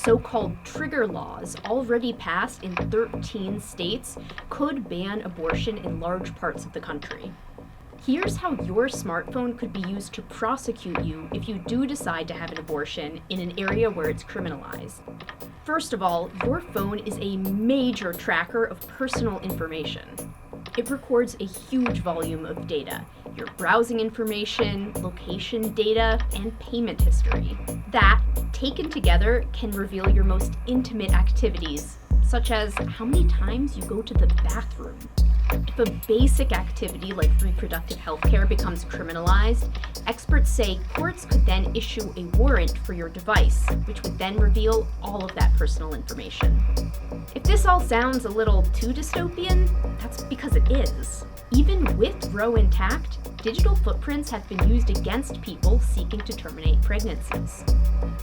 so-called trigger laws already passed in 13 states could ban abortion in large parts of the country. Here's how your smartphone could be used to prosecute you if you do decide to have an abortion in an area where it's criminalized. First of all, your phone is a major tracker of personal information. It records a huge volume of data, your browsing information, location data, and payment history. That, taken together, can reveal your most intimate activities, such as how many times you go to the bathroom. If a basic activity like reproductive health care becomes criminalized, experts say courts could then issue a warrant for your device, which would then reveal all of that personal information. If this all sounds a little too dystopian, that's because it is. Even with Roe intact, digital footprints have been used against people seeking to terminate pregnancies.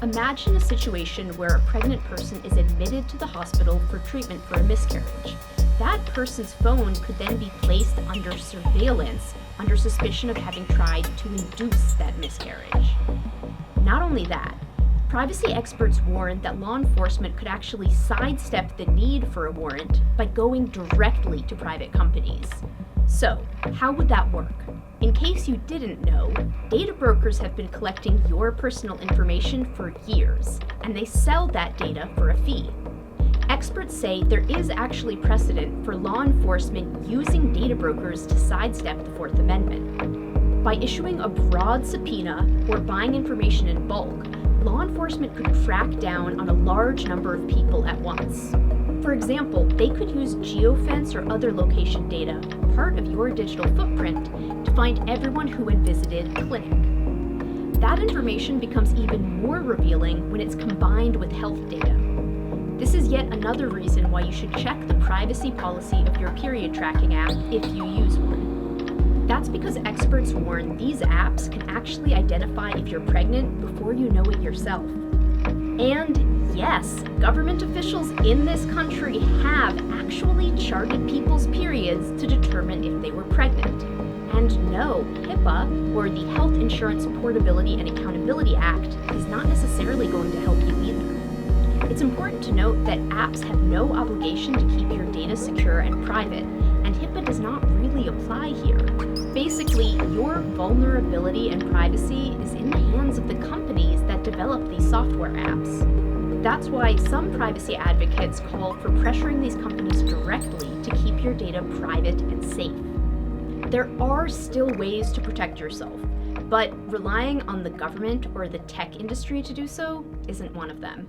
Imagine a situation where a pregnant person is admitted to the hospital for treatment for a miscarriage. That person's phone could then be placed under surveillance under suspicion of having tried to induce that miscarriage. Not only that, privacy experts warn that law enforcement could actually sidestep the need for a warrant by going directly to private companies. So, how would that work? In case you didn't know, data brokers have been collecting your personal information for years, and they sell that data for a fee. Experts say there is actually precedent for law enforcement using data brokers to sidestep the Fourth Amendment. By issuing a broad subpoena or buying information in bulk, law enforcement could crack down on a large number of people at once. For example, they could use geofence or other location data, part of your digital footprint, to find everyone who had visited a clinic. That information becomes even more revealing when it's combined with health data. This is yet another reason why you should check the privacy policy of your period tracking app if you use one. That's because experts warn these apps can actually identify if you're pregnant before you know it yourself. And yes, government officials in this country have actually charted people's periods to determine if they were pregnant. And no, HIPAA, or the Health Insurance Portability and Accountability Act, is not necessarily going to help you either. It's important to note that apps have no obligation to keep your data secure and private, and HIPAA does not really apply here. Basically, your vulnerability and privacy is in the hands of the companies that develop these software apps. That's why some privacy advocates call for pressuring these companies directly to keep your data private and safe. There are still ways to protect yourself, but relying on the government or the tech industry to do so isn't one of them.